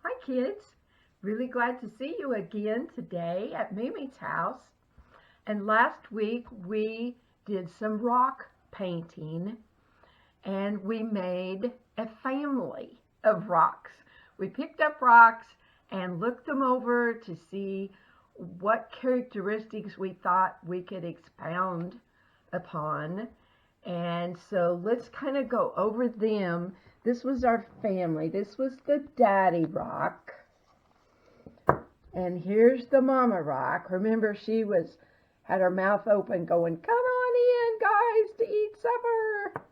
Hi kids, really glad to see you again today at Mimi's house. And last week we did some rock painting and we made a family of rocks. We picked up rocks and looked them over to see what characteristics we thought we could expound upon. And so let's kind of go over them. This was our family. This was the daddy rock. And here's the mama rock. Remember, she had her mouth open going, "Come on in, guys, to eat supper."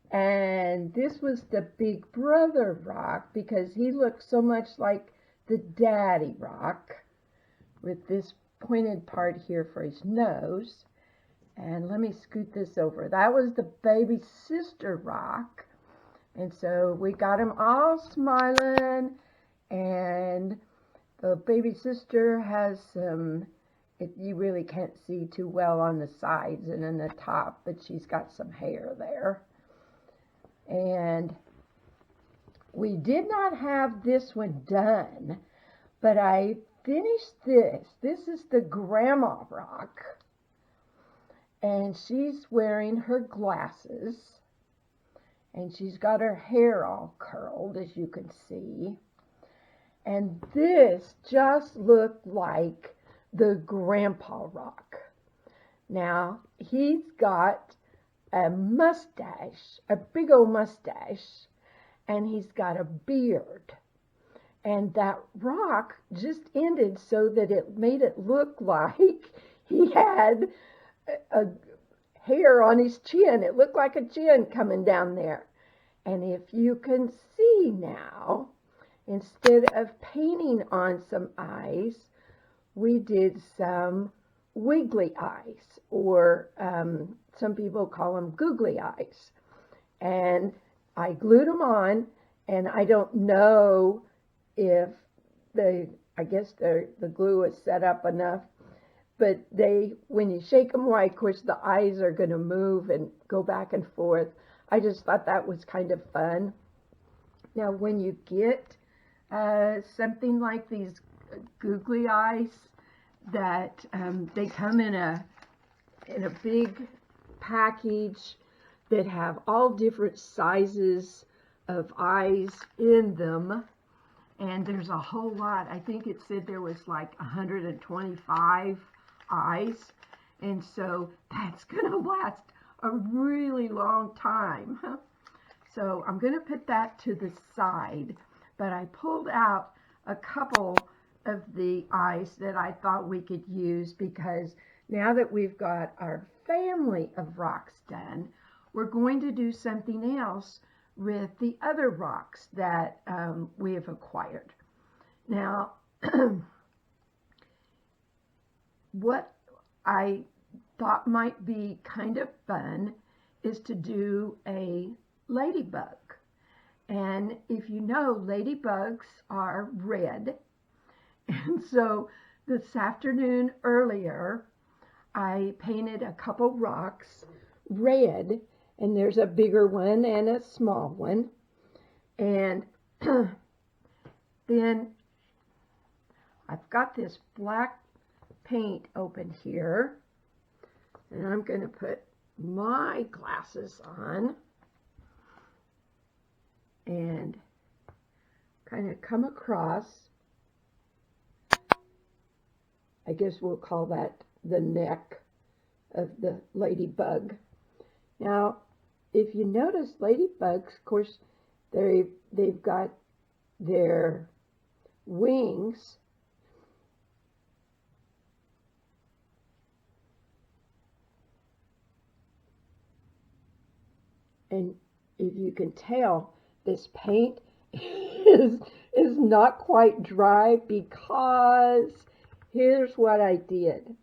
And this was the big brother rock because he looked so much like the daddy rock with this pointed part here for his nose. And let me scoot this over. That was the baby sister rock. And so we got them all smiling, and the baby sister has some, you really can't see too well on the sides and in the top, but she's got some hair there. And we did not have this one done, but I finished this. This is the grandma rock. And she's wearing her glasses. And she's got her hair all curled, as you can see. And this just looked like the grandpa rock. Now, he's got a mustache, a big old mustache, and he's got a beard. And that rock just ended so that it made it look like he had a hair on his chin. It looked like a chin coming down there. And if you can see now, instead of painting on some eyes, we did some wiggly eyes, or some people call them googly eyes. And I glued them on, and I don't know if I guess the glue is set up enough, but when you shake them away, of course, the eyes are going to move and go back and forth. I just thought that was kind of fun. Now, when you get something like these googly eyes, that they come in a big package that have all different sizes of eyes in them, and there's a whole lot. I think it said there was like 125 eyes, and so that's going to last a really long time. So I'm going to put that to the side, but I pulled out a couple of the eyes that I thought we could use, because now that we've got our family of rocks done, we're going to do something else with the other rocks that we have acquired. Now, what I thought might be kind of fun is to do a ladybug. And if you know, ladybugs are red. And so this afternoon earlier, I painted a couple rocks red, and there's a bigger one and a small one. And then I've got this black paint open here, and I'm going to put my glasses on and kind of come across. I guess we'll call that the neck of the ladybug. Now, if you notice, ladybugs, of course, they've got their wings, and if you can tell, this paint is not quite dry, because here's what I did.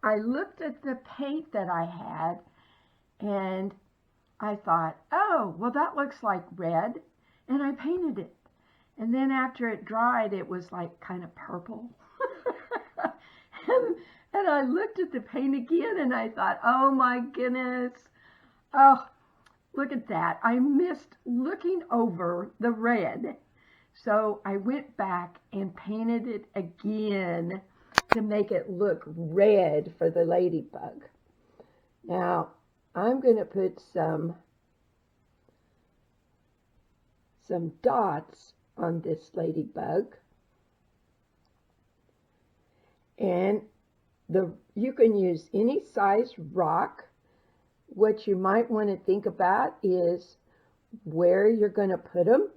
I looked at the paint that I had, and I thought, oh, well, that looks like red, and I painted it. And then after it dried, it was like kind of purple. and I looked at the paint again, and I thought, oh my goodness, oh, look at that. I missed looking over the red. So I went back and painted it again to make it look red for the ladybug. Now I'm going to put some dots on this ladybug, and you can use any size rock. What you might want to think about is where you're going to put them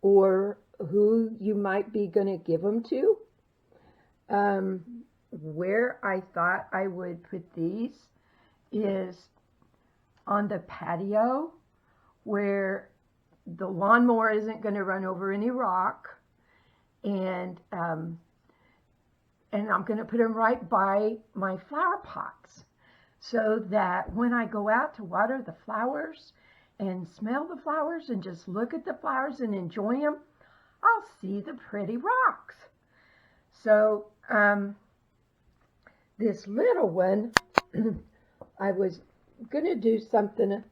or who you might be going to give them to. Where I thought I would put these is on the patio where the lawnmower isn't going to run over any rock, and I'm going to put them right by my flower pots so that when I go out to water the flowers and smell the flowers and just look at the flowers and enjoy them, I'll see the pretty rocks. So this little one, I was going to do something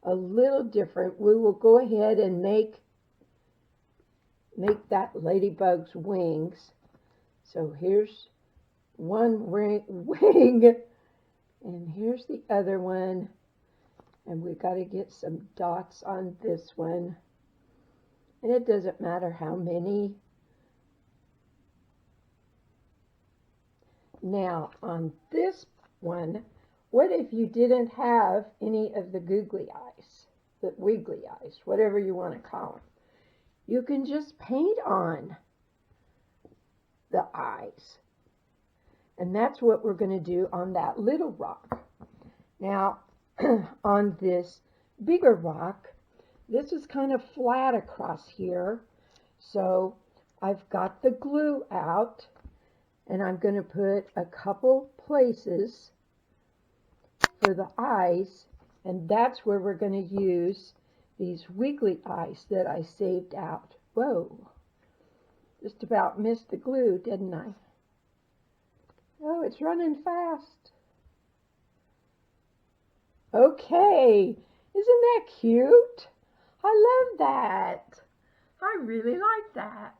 a little different. We will go ahead and make that ladybug's wings. So here's one wing, and here's the other one. And we got to get some dots on this one. And it doesn't matter how many. Now on this one, what if you didn't have any of the googly eyes, the wiggly eyes, whatever you want to call them? You can just paint on the eyes. And that's what we're going to do on that little rock. Now, on this bigger rock, this is kind of flat across here. So I've got the glue out, and I'm going to put a couple places for the eyes, and that's where we're going to use these wiggly eyes that I saved out. Whoa, just about missed the glue, didn't I? Oh, it's running fast. Okay, isn't that cute? I love that. I really like that.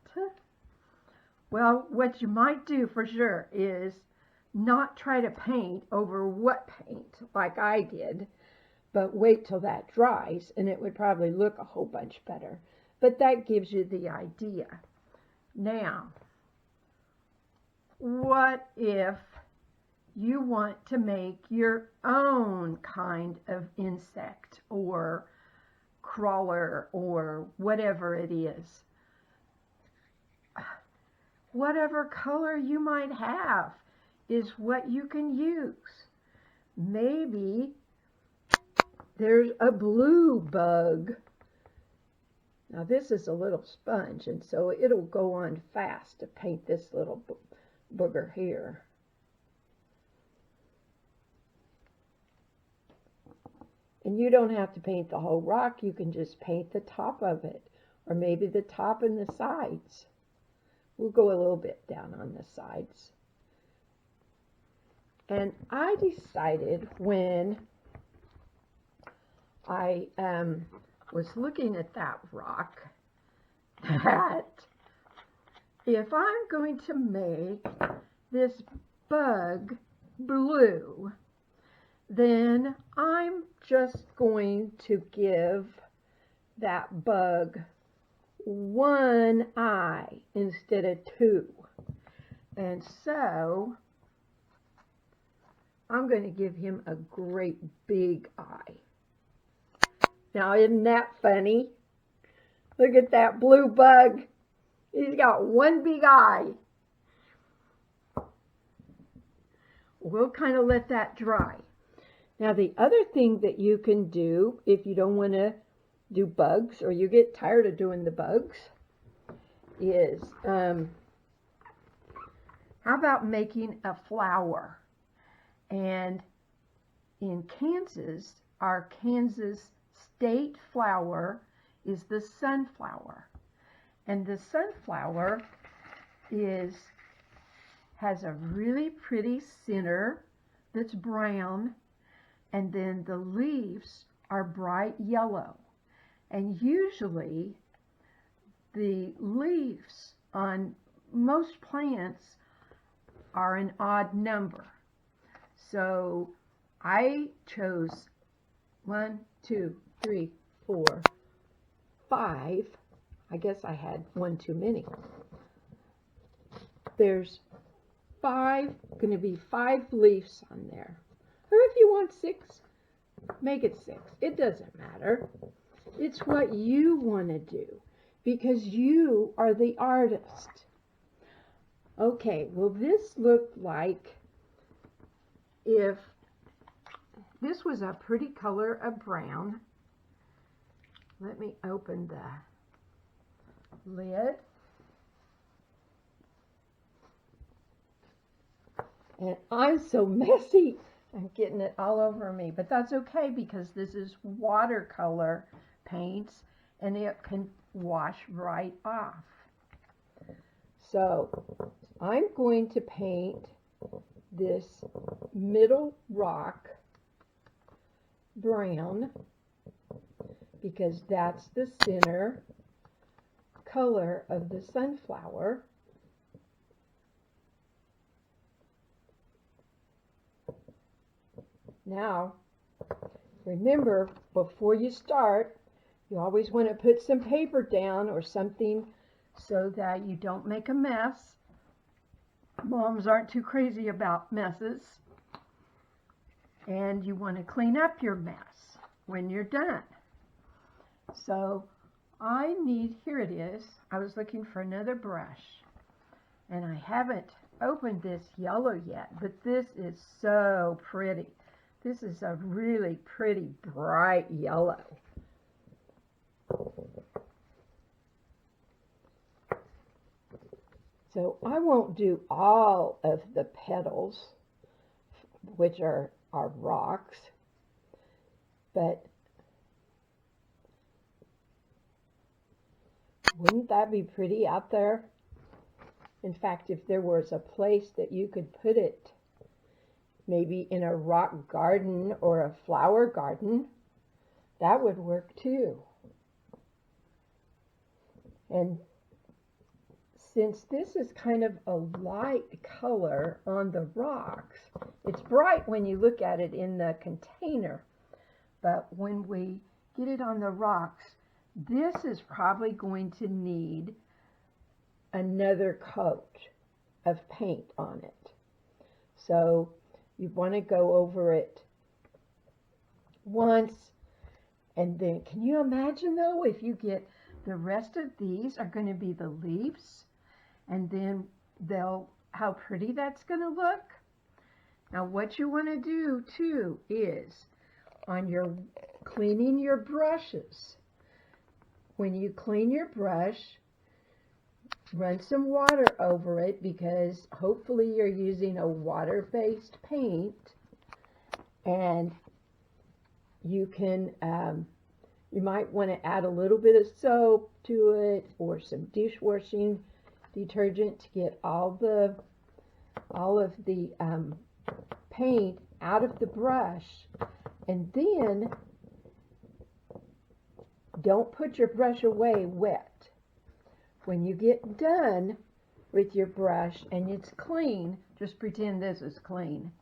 Well, what you might do for sure is not try to paint over what paint like I did, but wait till that dries and it would probably look a whole bunch better. But that gives you the idea. Now, what if you want to make your own kind of insect or crawler or whatever it is? Whatever color you might have is what you can use. Maybe there's a blue bug. Now this is a little sponge, and so it'll go on fast to paint this little booger here. And you don't have to paint the whole rock. You can just paint the top of it, or maybe the top and the sides. We'll go a little bit down on the sides. And I decided when I was looking at that rock that if I'm going to make this bug blue, then I'm just going to give that bug one eye instead of two. And so I'm going to give him a great big eye. Now, isn't that funny? Look at that blue bug. He's got one big eye. We'll kind of let that dry. Now, the other thing that you can do if you don't want to do bugs or you get tired of doing the bugs is, how about making a flower? And in Kansas, our Kansas state flower is the sunflower. And the sunflower has a really pretty center that's brown, and then the leaves are bright yellow. And usually the leaves on most plants are an odd number. So I chose 1, 2, 3, 4, 5. I guess I had one too many. There's going to be 5 leaves on there. Or if you want 6, make it 6. It doesn't matter. It's what you want to do because you are the artist. Okay, well, this looked like if this was a pretty color of brown. Let me open the lid. And I'm so messy. I'm getting it all over me, but that's okay because this is watercolor paints and it can wash right off. So I'm going to paint this middle rock brown because that's the center color of the sunflower. Now, remember, before you start, you always want to put some paper down or something so that you don't make a mess. Moms aren't too crazy about messes. And you want to clean up your mess when you're done. So I need, here it is. I was looking for another brush. And I haven't opened this yellow yet, but this is so pretty. This is a really pretty bright yellow. So I won't do all of the petals, which are rocks, but wouldn't that be pretty out there? In fact, if there was a place that you could put it, maybe in a rock garden or a flower garden, that would work too. And since this is kind of a light color on the rocks, it's bright when you look at it in the container, but when we get it on the rocks, this is probably going to need another coat of paint on it. So you want to go over it once, and then can you imagine though if you get the rest of these are going to be the leaves, and then how pretty that's going to look. Now what you want to do too is on your cleaning your brushes, when you clean your brush, run some water over it because hopefully you're using a water-based paint, and you can you might want to add a little bit of soap to it or some dishwashing detergent to get all of the paint out of the brush. And then don't put your brush away wet. When you get done with your brush and it's clean, just pretend this is clean.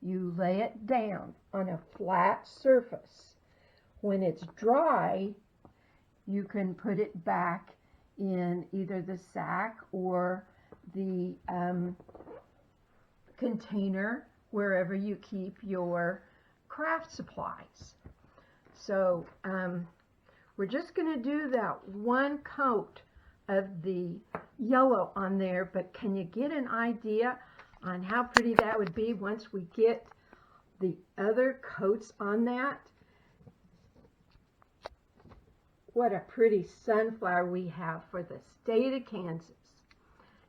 You lay it down on a flat surface. When it's dry, you can put it back in either the sack or the container, wherever you keep your craft supplies. So we're just going to do that one coat of the yellow on there, but can you get an idea on how pretty that would be once we get the other coats on that? What a pretty sunflower we have for the state of Kansas.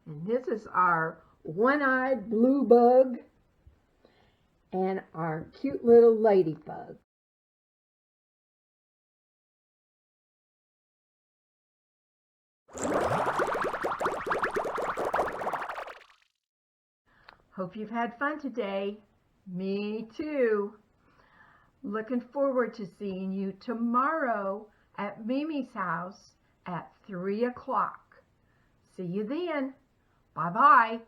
And this is our one-eyed blue bug and our cute little ladybug. Hope you've had fun today. Me too. Looking forward to seeing you tomorrow at Mimi's house at 3 o'clock. See you then. Bye-bye.